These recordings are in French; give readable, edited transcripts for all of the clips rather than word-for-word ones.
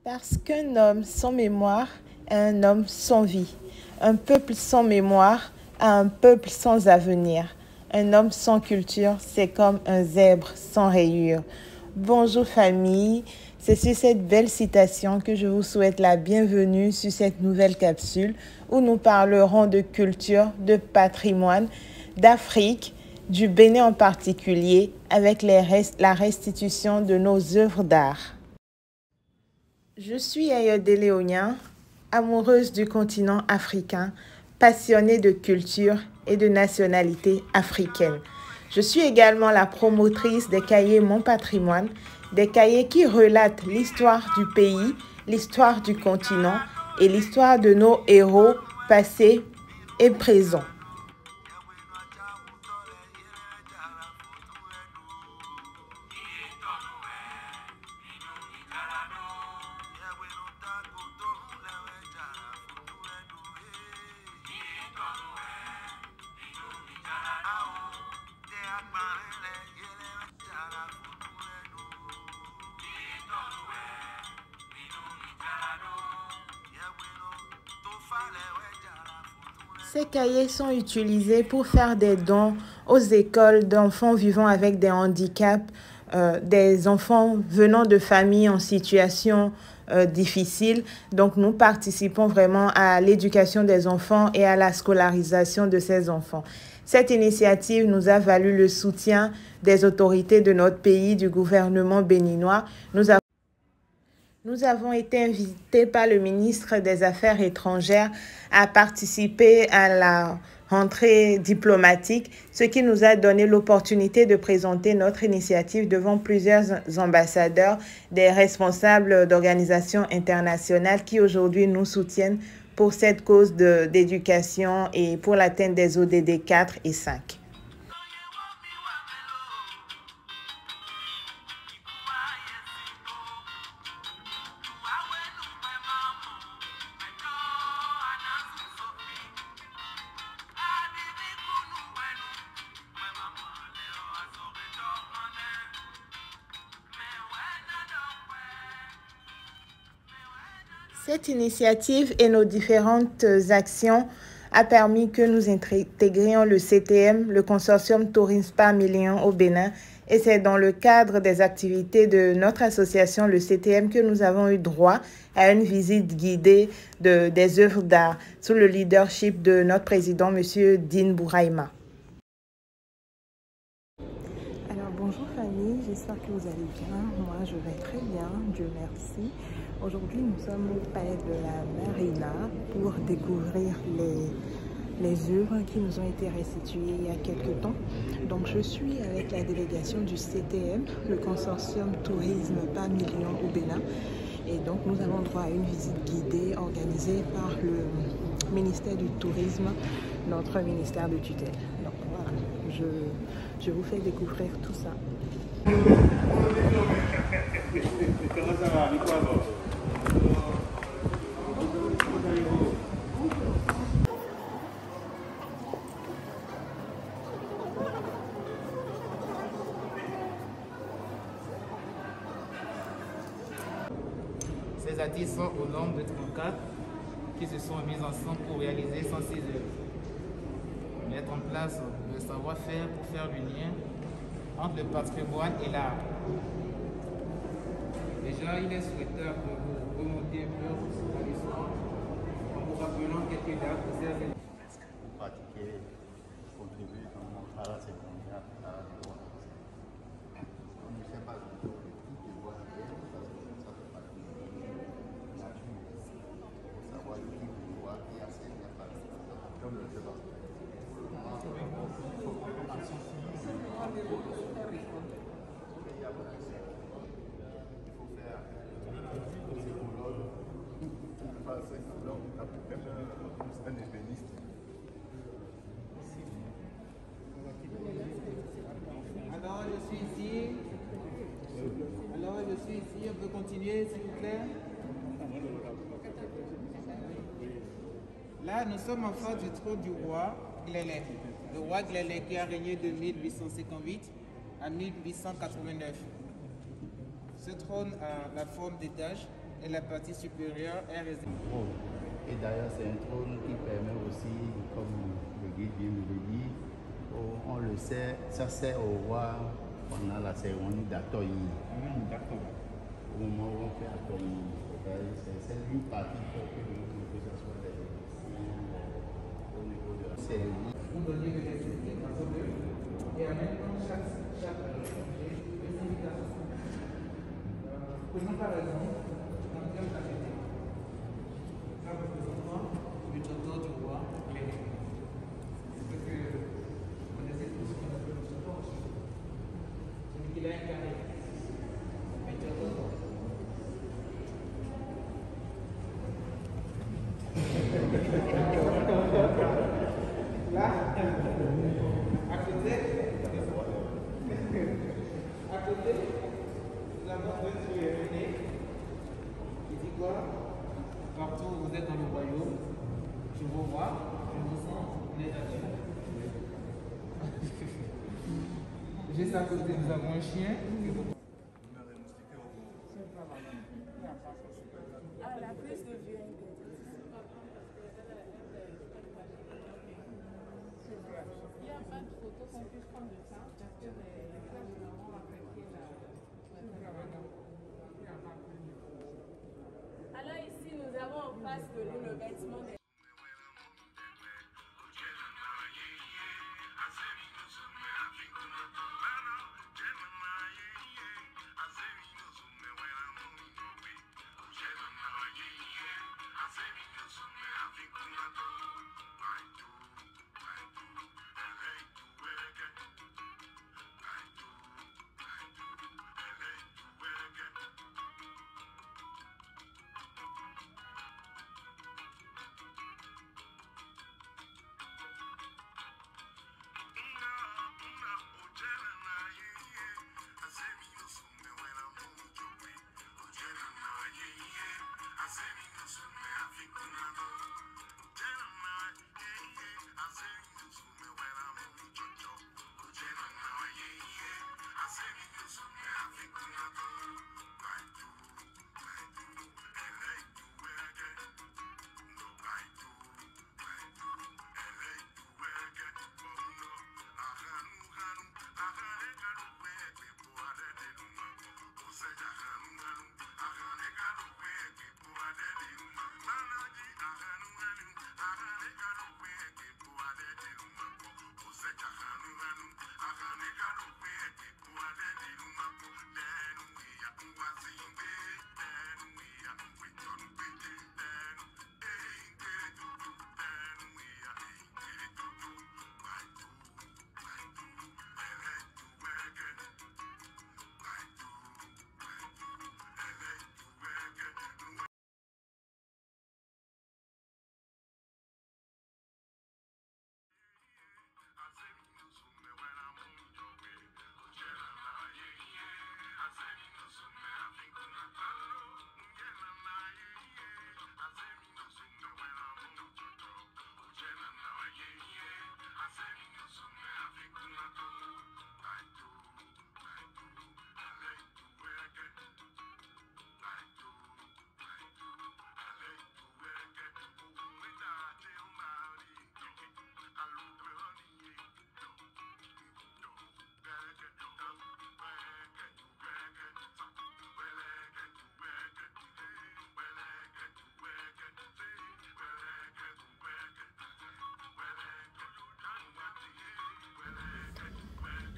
Parce qu'un homme sans mémoire est un homme sans vie. Un peuple sans mémoire a un peuple sans avenir. Un homme sans culture, c'est comme un zèbre sans rayures. Bonjour famille, c'est sur cette belle citation que je vous souhaite la bienvenue sur cette nouvelle capsule où nous parlerons de culture, de patrimoine, d'Afrique, du Bénin en particulier, avec la restitution de nos œuvres d'art. Je suis Ayodele Onyan, amoureuse du continent africain, passionnée de culture et de nationalité africaine. Je suis également la promotrice des cahiers Mon Patrimoine, des cahiers qui relatent l'histoire du pays, l'histoire du continent et l'histoire de nos héros passés et présents. Ces cahiers sont utilisés pour faire des dons aux écoles d'enfants vivant avec des handicaps, des enfants venant de familles en situation difficile. Donc, nous participons vraiment à l'éducation des enfants et à la scolarisation de ces enfants. Cette initiative nous a valu le soutien des autorités de notre pays, du gouvernement béninois. Nous avons été invités par le ministre des Affaires étrangères à participer à la rentrée diplomatique, ce qui nous a donné l'opportunité de présenter notre initiative devant plusieurs ambassadeurs, des responsables d'organisations internationales qui aujourd'hui nous soutiennent pour cette cause d'éducation et pour l'atteinte des ODD 4 et 5. Cette initiative et nos différentes actions a permis que nous intégrions le CTM, le consortium Tourisme par Million au Bénin. Et c'est dans le cadre des activités de notre association, le CTM, que nous avons eu droit à une visite guidée des œuvres d'art sous le leadership de notre président, M. Dean Bouraïma. Alors bonjour famille, j'espère que vous allez bien. Moi je vais très bien, Dieu merci. Aujourd'hui nous sommes au palais de la Marina pour découvrir les œuvres qui nous ont été restituées il y a quelques temps. Donc je suis avec la délégation du CTM, le consortium Tourisme par Million au Bénin. Et donc nous avons droit à une visite guidée organisée par le ministère du Tourisme, notre ministère de tutelle. Donc voilà, je vous fais découvrir tout ça. Comment ça va? Ces artistes sont au nombre de 34 qui se sont mis ensemble pour réaliser 106 œuvres. Mettre en place le savoir-faire pour faire le lien entre le patrimoine et l'art. Déjà, il est souhaitable que vous remontiez un peu sur l'histoire en vous rappelant quelques dates pour servir. Vous pratiquez, contribuez à la secondaire, à la droite. Je ne sais pas si tout est voir bien, parce que ça fait partie de la nature. Il faut savoir qui vous voit, qui a ses liens par comme le débat. Alors je suis ici, on peut continuer s'il vous plaît. Là nous sommes en face du trône du roi Glélé. Le roi Glélé qui a régné de 1858 à 1889. Ce trône a la forme d'étage et la partie supérieure est réservée. Oh. Et d'ailleurs, c'est un trône qui permet aussi, comme le guide vient de le dire, on le sait, ça sert au roi pendant la cérémonie d'Atoyi. D'accord. Au moment où on fait Atoyi, c'est une partie pour que ça soit au niveau de la cérémonie. Vous donnez le récipient entre deux et en même temps chaque objet peut signification. Prenons par exemple l'ambiance de la fête. Ça représente le château du roi Clément. C'est ce que vous connaissez tous ce qu'on appelle le château. Celui qui l'a incarné. Le château. Là, à côté, la bande sur les ruinés, qui dit quoi? Partout où vous êtes dans le royaume, je vous vois, je vous sens, les natures. Juste à côté, nous avons un chien. Ah, la prise de vue. Il n'y a pas de photo qu'on puisse prendre de ça, parce que les classes vraiment apprécié la. Alors ici, nous avons en face de nous le bâtiment des.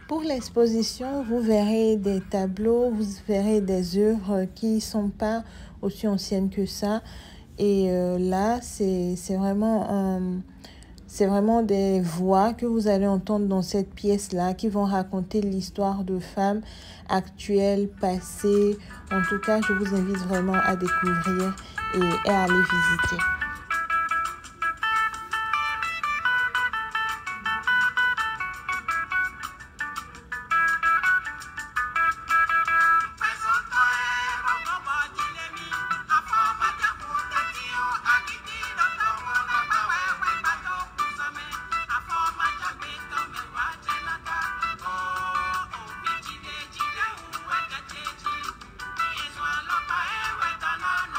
Pour l'exposition, vous verrez des tableaux, vous verrez des œuvres qui ne sont pas aussi anciennes que ça. Et là, c'est vraiment des voix que vous allez entendre dans cette pièce-là qui vont raconter l'histoire de femmes actuelles, passées. En tout cas, je vous invite vraiment à découvrir et à aller visiter. It's one look, I ain't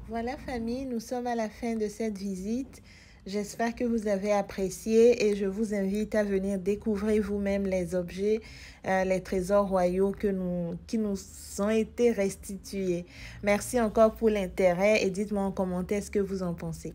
Voilà famille, nous sommes à la fin de cette visite. J'espère que vous avez apprécié et je vous invite à venir découvrir vous-même les objets, les trésors royaux qui nous ont été restitués. Merci encore pour l'intérêt et dites-moi en commentaire ce que vous en pensez.